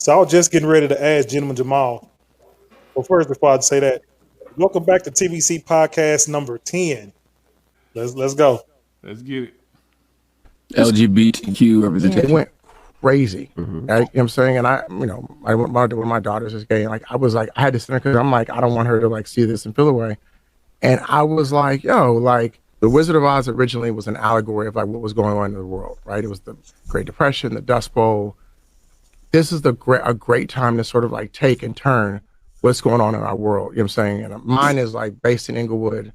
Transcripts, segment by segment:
So I was just getting ready to ask Gentleman Jamal. Well, first, before I say that, welcome back to TBC podcast number 10. Let's go. Let's get it. LGBTQ It representation. went crazy. You know what I'm saying? And one of my daughters is gay. And like, I was like, I had to sit there because I'm like, I don't want her to like see this and feel away. And I was like, yo, like the Wizard of Oz originally was an allegory of like what was going on in the world, right? It was the Great Depression, the Dust Bowl. This is a great time to sort of like take and turn what's going on in our world. You know what I'm saying? And mine is like based in Inglewood.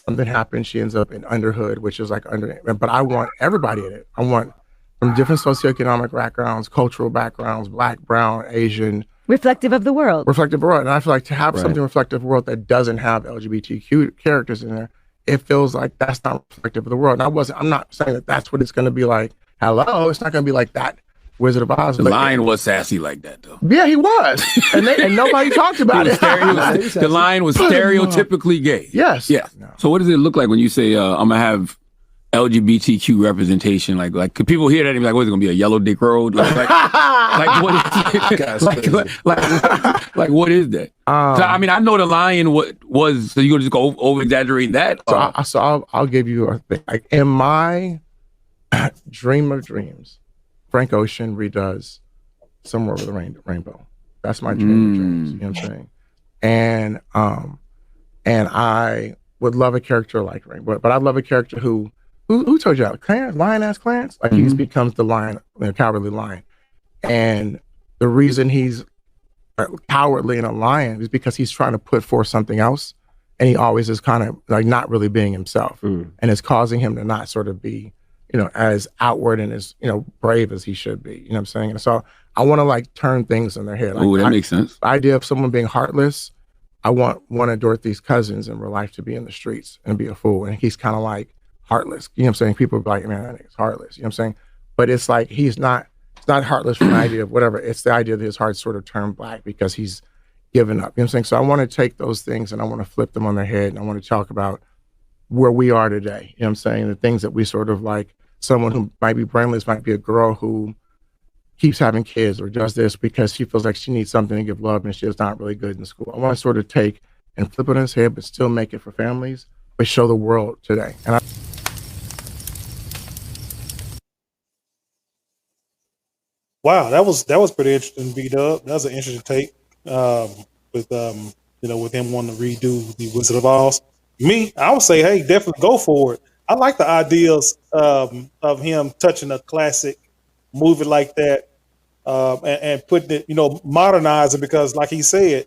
Something happens, she ends up in Underhood, which is like but I want everybody in it. I want from different socioeconomic backgrounds, cultural backgrounds, Black, brown, Asian. Reflective of the world. Reflective of the world. And I feel like to have something reflective of the world that doesn't have LGBTQ characters in there, it feels like that's not reflective of the world. And I'm not saying that that's what it's going to be like. Hello, it's not going to be like that Wizard of Oz. The Lion was sassy like that, though. Yeah, he was. And nobody talked about it. The Lion was stereotypically gay. Yes. Yeah. No. So what does it look like when you say, I'm going to have LGBTQ representation? Like, could people hear that and be like, what is it going to be, a yellow dick road? Like what is like, what is that? So, I mean, I know the Lion was, so you're going to just go over exaggerate that? So I'll give you a thing. Like, in my dream of dreams, Frank Ocean redoes Somewhere Over the Rainbow. That's my dream of dreams. You know what I'm saying? And I would love a character like Rainbow, but I'd love a character who told you that? Clarence, lion-ass Clarence? Like he just becomes the lion, the cowardly lion. And the reason he's cowardly and a lion is because he's trying to put forth something else. And he always is kind of like not really being himself. And it's causing him to not sort of be, as outward and as, brave as he should be. You know what I'm saying? And so I want to like turn things in their head. Like, that makes sense. The idea of someone being heartless, I want one of Dorothy's cousins in real life to be in the streets and be a fool. And he's kind of like heartless. You know what I'm saying? People are like, man, that nigga's heartless. You know what I'm saying? But it's like, it's not heartless from the idea of whatever. It's the idea that his heart sort of turned black because he's given up. You know what I'm saying? So I want to take those things and I want to flip them on their head. And I want to talk about where we are today. You know what I'm saying? The things that we sort of like, someone who might be brainless might be a girl who keeps having kids or does this because she feels like she needs something to give love and she's not really good in school. I want to sort of take and flip it on his head, but still make it for families, but show the world today. And Wow, that was pretty interesting, B-Dub. That was an interesting take. With him wanting to redo the Wizard of Oz. Me, I would say, hey, definitely go for it. I like the ideas of him touching a classic movie like that and putting it, modernizing, because like he said,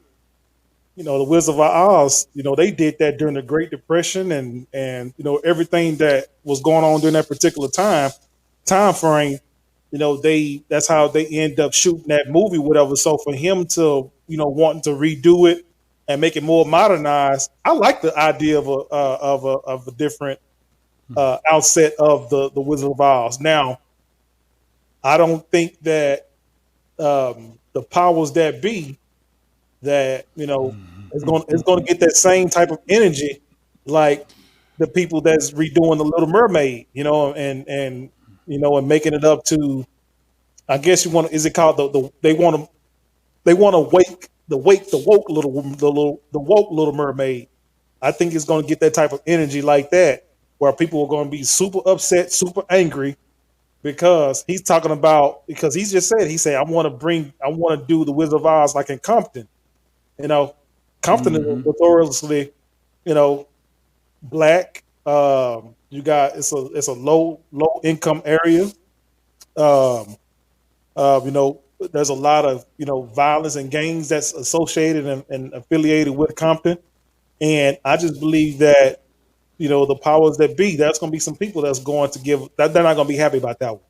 the Wizard of Oz, they did that during the Great Depression and everything that was going on during that particular time frame. That's how they end up shooting that movie, whatever. So for him to, wanting to redo it and make it more modernized, I like the idea of a different outset of the Wizard of Oz. Now, I don't think that the powers that be that is going to get that same type of energy like the people that's redoing the Little Mermaid, and making it up to, I guess is it called they want to wake the woke Little Mermaid. I think it's going to get that type of energy like that, where people are going to be super upset, super angry, because he's talking about, because he just said, I want to do the Wizard of Oz like in Compton. Compton is notoriously, black. You got, it's a low income area. There's a lot of, violence and gangs that's associated and affiliated with Compton. And I just believe that, the powers that be, that's going to be some people that's going to give that, they're not going to be happy about that one.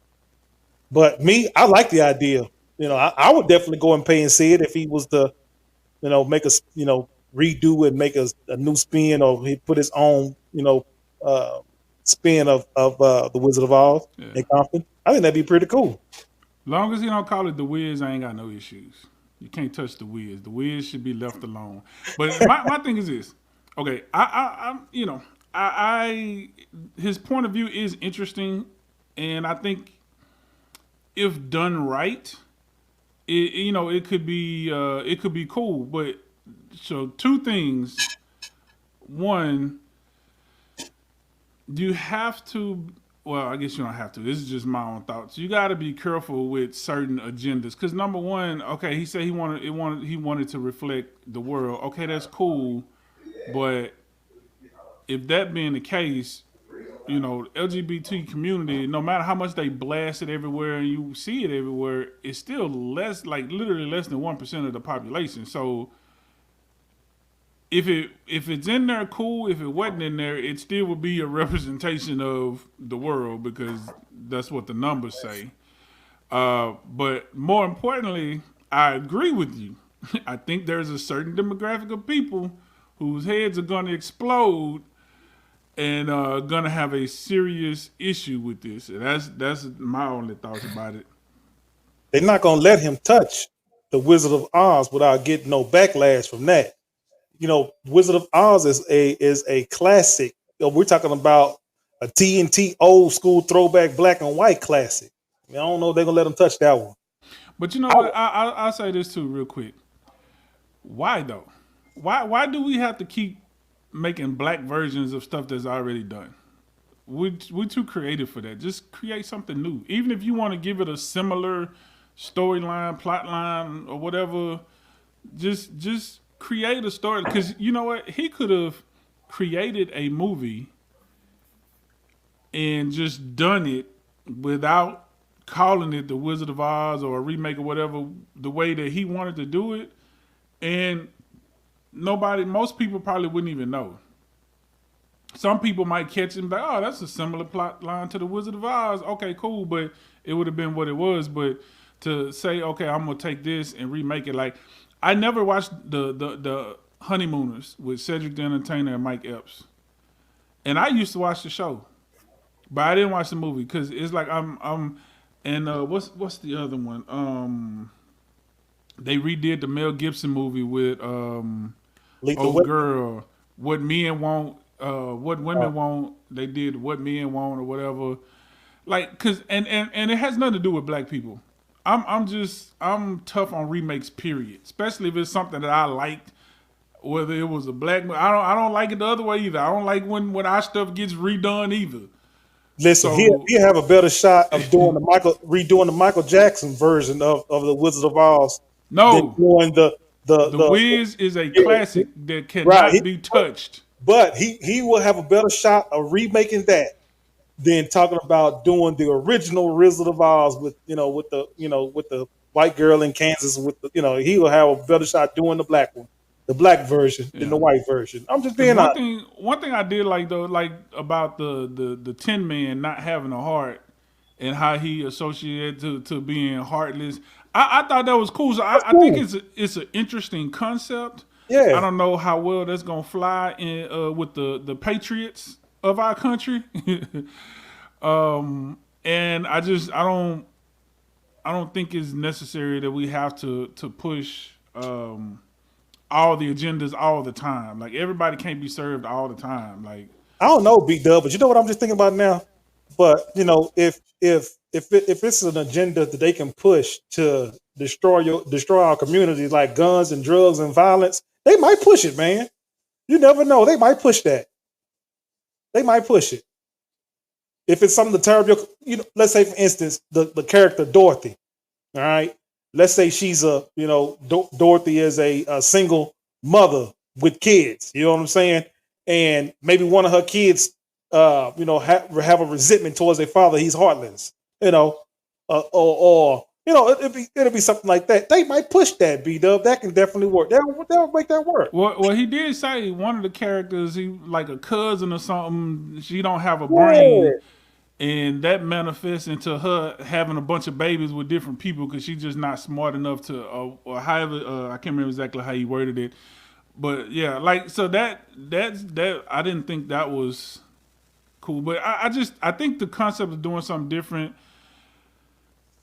But me, I like the idea. I would definitely go and pay and see it if he was to, make us, redo and make a new spin, or he put his own, spin of the Wizard of Oz in Compton. I think that'd be pretty cool. Long as he don't call it the Wiz, I ain't got no issues. You can't touch the Wiz. The Wiz should be left alone. But my thing is this. Okay, I his point of view is interesting, and I think if done right, it could be cool. But so two things. One, you have to. Well, I guess you don't have to. This is just my own thoughts. You got to be careful with certain agendas because number one, okay, he said he wanted to reflect the world. Okay, that's cool, but if that being the case, LGBT community, no matter how much they blast it everywhere and you see it everywhere, it's still literally less than 1% of the population. So if it's in there, cool. If it wasn't in there, it still would be a representation of the world because that's what the numbers say. But more importantly, I agree with you. I think there's a certain demographic of people whose heads are going to explode and gonna have a serious issue with this. And that's my only thoughts about it. They're not gonna let him touch the Wizard of Oz without getting no backlash from that. Wizard of Oz is a classic. We're talking about a TNT old school throwback black and white classic. I don't know if they're gonna let him touch that one. But you know what? I'll say this too, real quick. Why though? Why do we have to keep making black versions of stuff that's already done? We're too creative for that. Just create something new. Even if you want to give it a similar storyline, plot line, or whatever, just create a story. Because you know what? He could have created a movie and just done it without calling it The Wizard of Oz or a remake or whatever, the way that he wanted to do it. And most people probably wouldn't even know. Some people might catch it and be like, oh, that's a similar plot line to The Wizard of Oz. Okay, cool, but it would have been what it was. But to say, okay, I'm going to take this and remake it. Like, I never watched the Honeymooners with Cedric the Entertainer and Mike Epps. And I used to watch the show, but I didn't watch the movie because it's like what's the other one? They redid the Mel Gibson movie with girl, What Men Want. What women want, they did what men want or whatever. Like, cause and it has nothing to do with black people. I'm tough on remakes, period. Especially if it's something that I liked, whether it was a black. I don't like it the other way either. I don't like when our stuff gets redone either. Listen, So, he have a better shot of redoing the Michael Jackson version of the Wizard of Oz. No, than doing the Wiz is a classic that cannot be touched. But he will have a better shot of remaking that than talking about doing the original Wizard of Oz with the white girl in Kansas with he will have a better shot doing the black version than the white version. I'm just being honest. One thing I did like though, like about the Tin Man not having a heart and how he associated to being heartless. I thought that was cool. So I think it's an interesting concept. Yeah. I don't know how well that's gonna fly in with the patriots of our country. And I don't think it's necessary that we have to push all the agendas all the time. Like everybody can't be served all the time. Like I don't know, B Dub, but you know what I'm just thinking about now? But if it's an agenda that they can push to destroy our community, like guns and drugs and violence, they might push it, man. You never know. They might push that. They might push it. If it's something terrible, let's say for instance, the character Dorothy. All right. Let's say she's Dorothy is a single mother with kids. You know what I'm saying? And maybe one of her kids have a resentment towards their father. He's heartless, or it'll be something like that. They might push that, B-Dub. That can definitely work. They'll make that work. Well, he did say one of the characters, he like a cousin or something. She don't have a brain, and that manifests into her having a bunch of babies with different people because she's just not smart enough to, or however. I can't remember exactly how he worded it, but yeah, like so that's I didn't think that was cool, but I think the concept of doing something different.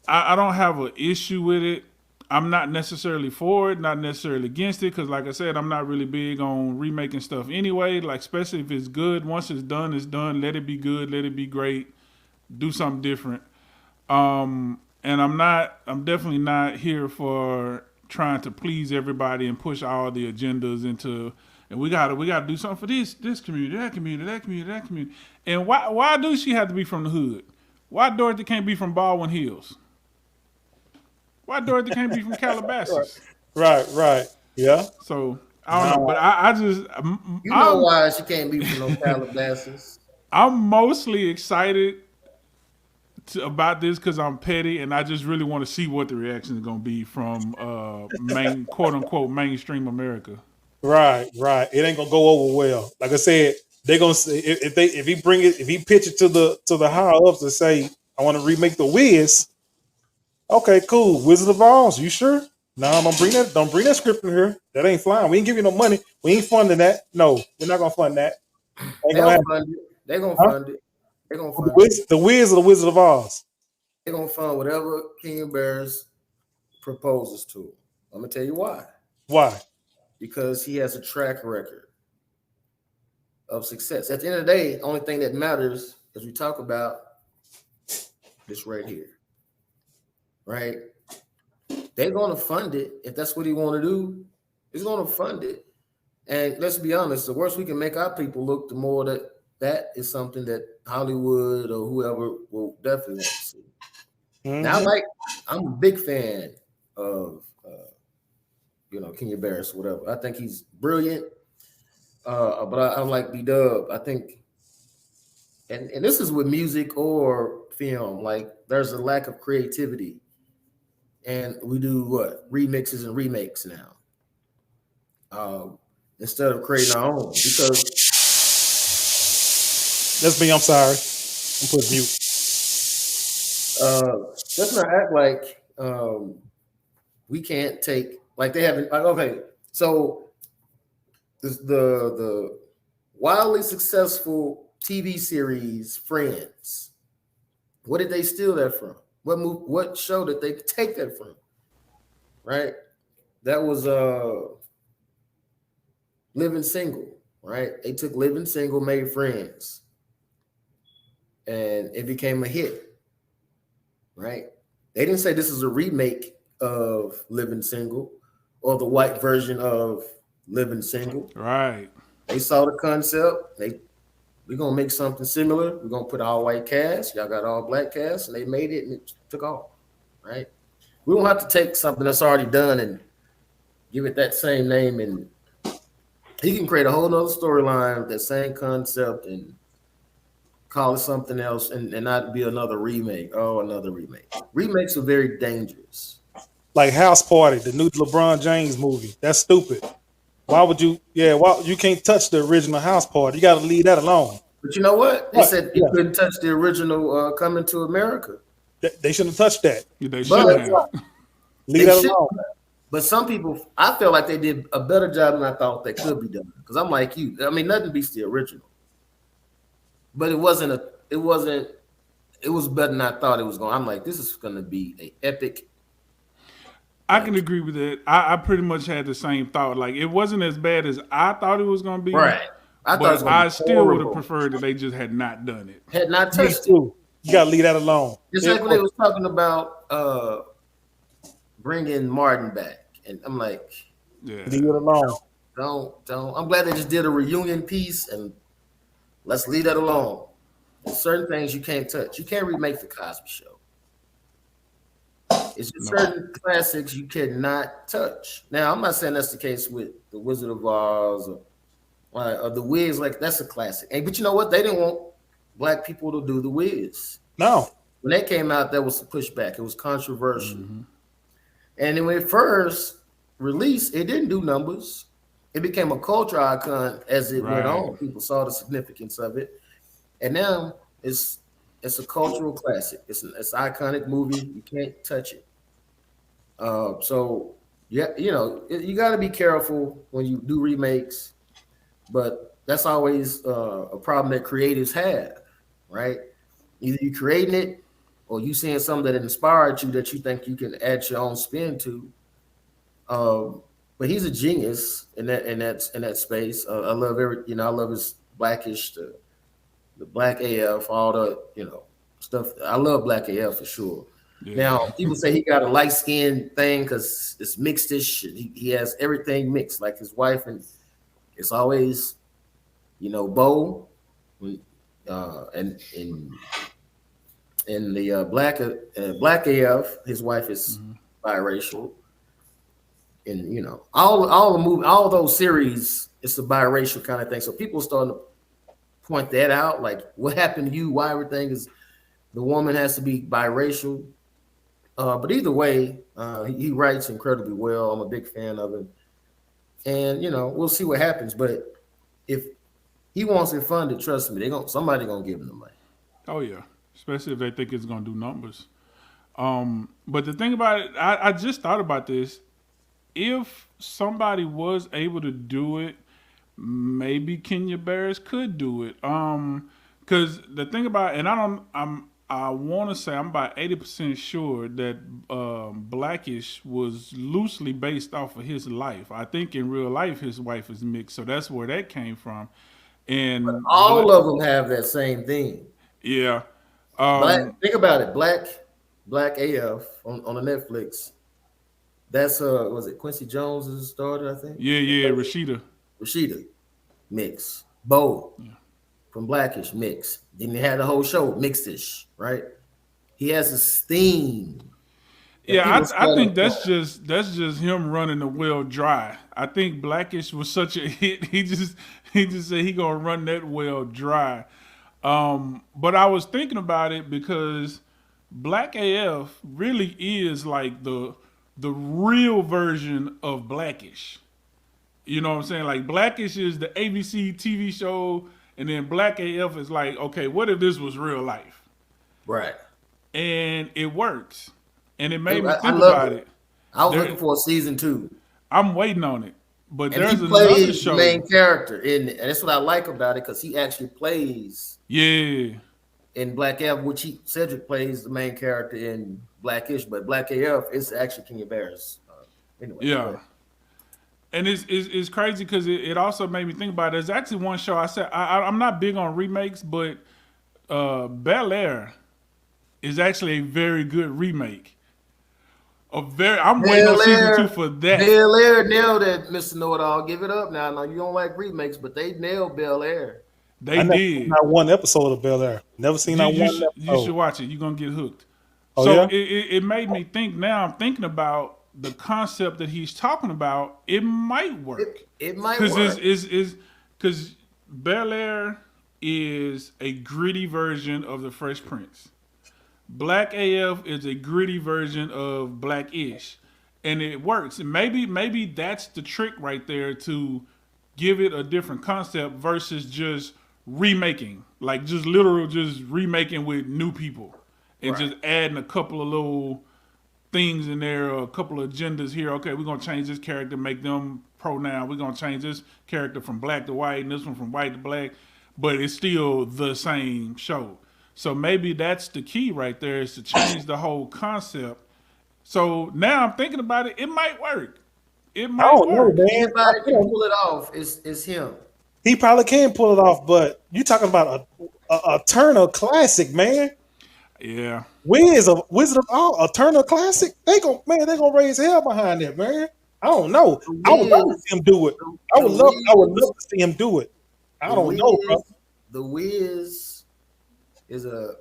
I don't have an issue with it. I'm not necessarily for it, not necessarily against it, because like I said, I'm not really big on remaking stuff anyway, like especially if it's good. Once it's done, it's done. Let it be good, let it be great. Do something different. and I'm definitely not here for trying to please everybody and push all the agendas into. And we gotta do something for this community, that community, that community, that community. And why do she have to be from the hood? Why Dorothy can't be from Baldwin Hills? Why Dorothy can't be from Calabasas? Right. Yeah. So I don't know, but I just You know why she can't be from no Calabasas? I'm mostly excited about this because I'm petty and I just really want to see what the reaction is going to be from main quote unquote mainstream America. Right. It ain't gonna go over well. Like I said, they're gonna say if he pitch it to the higher ups to say I want to remake the Wiz. Okay, cool. Wizard of Oz, you sure? No, don't bring that script in here. That ain't flying. We ain't give you no money. We ain't funding that. No, we're not gonna fund that. They're gonna fund it. They're gonna fund it. They're gonna fund it. The Wiz or the Wizard of Oz? They're gonna fund whatever King Barris proposes to. I'm gonna tell you why. Why? Because he has a track record of success. At the end of the day, the only thing that matters as we talk about this right here. Right? They're gonna fund it if that's what he want to do. He's gonna fund it. And let's be honest, the worse we can make our people look, the more that is something that Hollywood or whoever will definitely want to see. Mm-hmm. Now, I'm a big fan of Kenya Barris, whatever. I think he's brilliant. But I like B-Dub. I think, and this is with music or film, like there's a lack of creativity. And we do what? Remixes and remakes now. Instead of creating our own. Because that's me, I'm sorry. I'm putting mute. Let's not act like we can't take, like they haven't, like, okay, so the wildly successful TV series Friends, what did they steal that from? What show did they take that from? Right? That was Living Single, right? They took Living Single, made Friends, and it became a hit, right? They didn't say this is a remake of Living Single or the white version of Living Single. Right. They saw the concept. We're going to make something similar. We're going to put all white cast. Y'all got all black cast, and they made it, and it took off, right? We don't have to take something that's already done and give it that same name, and he can create a whole nother storyline with that same concept and call it something else and not be another remake. Oh, another remake. Remakes are very dangerous. Like House Party, the new LeBron James movie. That's stupid. Why would you? Yeah, you can't touch the original House Party. You got to leave that alone. But you know what? They said you couldn't touch the original Coming to America. They shouldn't have touched that. They shouldn't have. Leave that alone. But some people, I feel like they did a better job than I thought they could be done. Because I'm like you. I mean, nothing beats the original. But it was better than I thought it was going. I'm like, this is going to be an epic. I can agree with that. I pretty much had the same thought. Like, it wasn't as bad as I thought it was going to be. Right. I still would have preferred that they just had not done it. Had not touched it. You got to leave that alone. Just like when they was talking about bringing Martin back. And I'm like, leave it alone. Don't. I'm glad they just did a reunion piece, and let's leave that alone. There's certain things you can't touch. You can't remake the Cosby Show. It's just certain classics you cannot touch. Now, I'm not saying that's the case with The Wizard of Oz or The Wiz. Like, that's a classic. But you know what? They didn't want black people to do The Wiz. No. When they came out, there was some pushback. It was controversial. Mm-hmm. And then when it first released, it didn't do numbers. It became a culture icon as it went on. People saw the significance of it. And now it's a cultural classic. It's an iconic movie. You can't touch it. So, yeah, you got to be careful when you do remakes. But that's always a problem that creatives have, right? Either you creating it or you seeing something that inspired you that you think you can add your own spin to. But he's a genius in that space. I love I love his Blackish, the Black AF, all the stuff. I love Black AF for sure. Yeah. Now, people say he got a light skin thing because it's mixed-ish. He has everything mixed, like his wife, and it's always, Bo, and in the Black AF, his wife is biracial, and all the movie, all those series, it's a biracial kind of thing. So people starting to point that out, like what happened to you? Why everything is the woman has to be biracial? But either way, he writes incredibly well. I'm a big fan of him, and we'll see what happens. But if he wants it funded, trust me, somebody gonna give him the money. Oh yeah, especially if they think it's gonna do numbers. But the thing about it, I just thought about this. If somebody was able to do it, maybe Kenya Barris could do it. Because the thing about, and I want to say I'm about 80% sure that Blackish was loosely based off of his life. I think in real life his wife is mixed, so that's where that came from. And But all of them have that same thing. yeah. Think about it, Black AF on the Netflix. That's was it Quincy Jones' daughter, I think? Yeah, Rashida mix. Bo from Blackish mix. Then they had the whole show mixed-ish, right? He has this theme. Yeah, I think that's just him running the well dry. I think Blackish was such a hit. He just said he gonna run that well dry. But I was thinking about it because Black AF really is like the real version of Blackish. You know what I'm saying? Like Blackish is the ABC TV show, and then Black AF is like, okay, what if this was real life? Right. And it works. And it made me I think love about it. I was looking for a season 2. I'm waiting on it. But And there's he another plays show. the main character, and that's what I like about it, because he actually plays in Black AF, which Cedric plays the main character in Blackish, but Black AF is actually Kenya Barris. Anyway. Yeah. And it's crazy because it also made me think about it. There's actually one show I said I'm not big on remakes, but Bel Air is actually a very good remake. I'm waiting on season 2 for that. Bel Air nailed it, Mr. Know-It-All. Give it up now. I know you don't like remakes, but they nailed Bel Air. They did. Not one episode of Bel Air. Never seen that one episode. You should watch it. You're gonna get hooked. Oh, So yeah? it made me think. Now I'm thinking about the concept that he's talking about. It might work. It might work. Because Bel Air is a gritty version of the Fresh Prince. Black AF is a gritty version of Blackish, and it works. And maybe that's the trick right there, to give it a different concept versus just remaking, like just remaking with new people and just adding a couple of little things in there, or a couple of agendas here. Okay, we're gonna change this character, make them pronoun. We're gonna change this character from black to white, and this one from white to black, but it's still the same show. So maybe that's the key right there, is to change the whole concept. So now I'm thinking about it. It might work. It might work. Man. Anybody can pull it off. It's him. He probably can pull it off, but you talking about a Turner classic, man. Yeah. Wiz a Wizard of Oz, a Turner classic. They gonna raise hell behind that, man. I don't know. I would love to see him do it. I would love to see him do it. I don't know, bro. The Wiz is a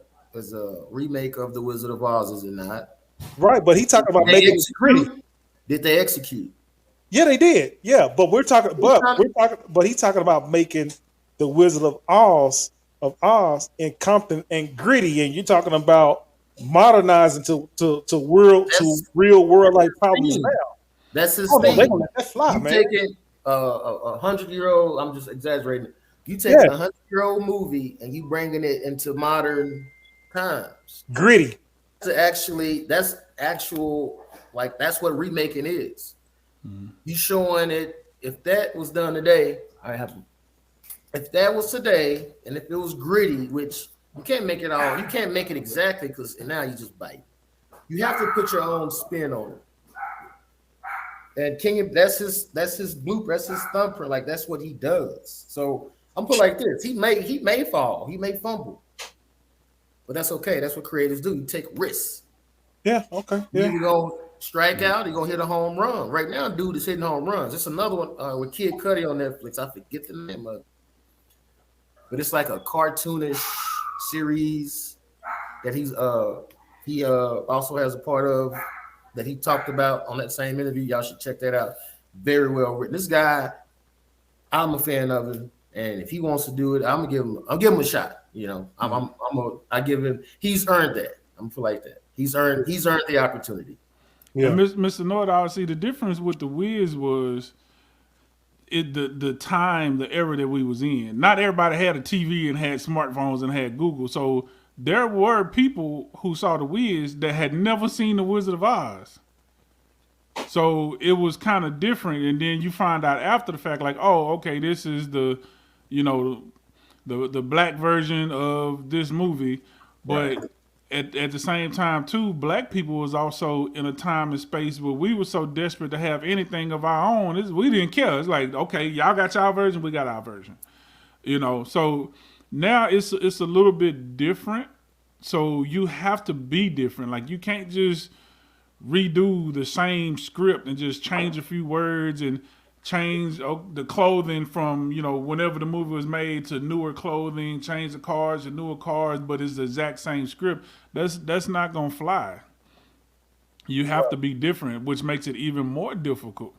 remake of The Wizard of Oz, is it not? Right, but he talking about making it gritty. Did they execute? Yeah, they did. Yeah, but he's talking about making the Wizard of Oz in Compton and gritty, and you're talking about modernizing to real world like problems now. That's his thing. thing. Let that fly, man. Taking a 100-year-old, I'm just exaggerating. You take a 100-year-old movie and you bringing it into modern times. Gritty. That's actual, like that's what remaking is. You showing it. If that was done today, if that was today, and if it was gritty, which you can't make it all, you can't make it exactly, because now you just bite. You have to put your own spin on it. And Kenya, that's his blueprint, that's his thumbprint. Like that's what he does. So I'm put like this: he may fall, he may fumble, but that's okay. That's what creators do. You take risks. Yeah. Okay. He's Yeah. either gonna strike out, he's gonna hit a home run. Right now, dude is hitting home runs. It's another one with Kid Cudi on Netflix. I forget the name of it, but it's like a cartoonish series that he also has a part of that he talked about on that same interview. Y'all should check that out. Very well written. This guy, I'm a fan of him, and if he wants to do it, I'll give him a shot. You know, I give him. He's earned that. I'm feel like that. He's earned the opportunity. Yeah. And Mr. Nordahl, see the difference with the Wiz was the time, the era that we was in. Not everybody had a TV and had smartphones and had Google. So there were people who saw the Wiz that had never seen the Wizard of Oz. So it was kind of different, and then you find out after the fact, like, oh, okay, this is the black version of this movie, but at the same time too, black people was also in a time and space where we were so desperate to have anything of our own. We didn't care. It's like, okay, y'all got y'all version, we got our version, So now it's a little bit different. So you have to be different. Like you can't just redo the same script and just change a few words and change the clothing from whenever the movie was made to newer clothing, change the cars to newer cars, but it's the exact same script. That's not gonna fly. You have to be different, which makes it even more difficult.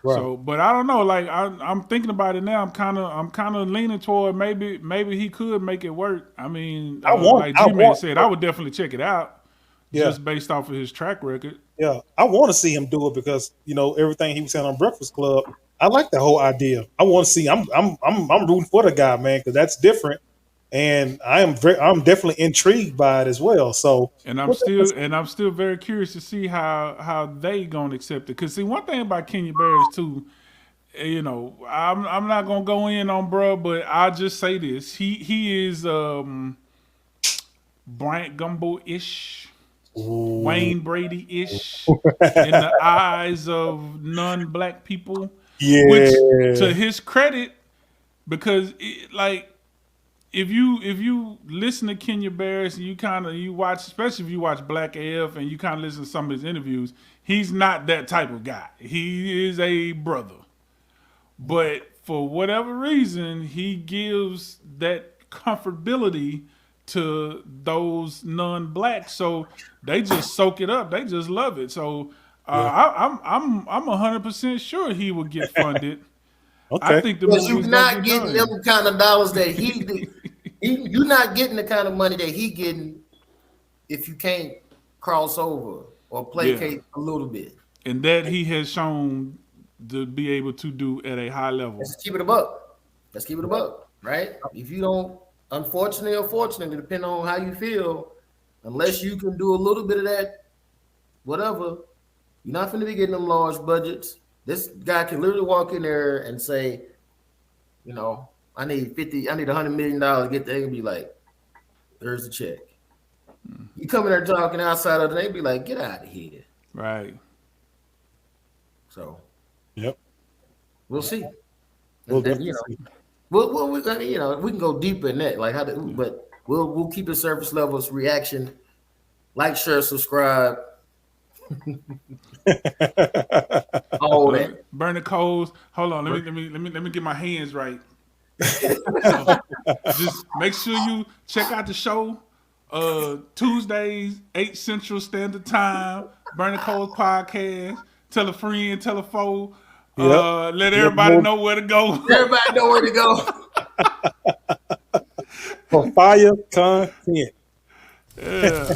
Right. So, but I don't know. Like I'm thinking about it now. I'm kind of leaning toward maybe he could make it work. I mean, like G-Man said, I would definitely check it out. Yeah. Just based off of his track record. Yeah, I want to see him do it because everything he was saying on Breakfast Club. I like the whole idea. I want to see. I'm rooting for the guy, man, because that's different, and I'm definitely intrigued by it as well. So, and I'm still very curious to see how they gonna accept it. Because see, one thing about Kenya Barris too, I'm not gonna go in on bruh, but I'll just say this: he is Bryant Gumbo-ish. Ooh. Wayne Brady-ish in the eyes of non-black people. Yeah. Which, to his credit, because if you listen to Kenya Barris and you watch, especially if you watch Black AF and you kind of listen to some of his interviews, he's not that type of guy. He is a brother, but for whatever reason, he gives that comfortability to those non-blacks, so they just soak it up. They just love it. So I'm 100% sure he will get funded. Okay. I think you're not getting them kind of dollars that you're not getting the kind of money that he getting if you can't cross over or placate a little bit. And that he has shown to be able to do at a high level. Let's keep it a buck. Right? If you don't. Unfortunately or fortunately, depending on how you feel, unless you can do a little bit of that, whatever, you're not going to be getting them large budgets. This guy can literally walk in there and say, I need $100 million to get there, and be like, there's the check. You come in there talking outside of it, they be like, get out of here. Right. So, yep. We'll see. Well, we can go deeper in that, but we'll keep the surface levels reaction. Like, share, subscribe. All that. Burn the coals. Hold on, let me get my hands right. Just make sure you check out the show. Tuesdays, 8 Central Standard Time. Burn the Coals podcast. Tell a friend, tell a foe. Yep. Let everybody know where to go. Everybody know where to go. For fire content. Yeah.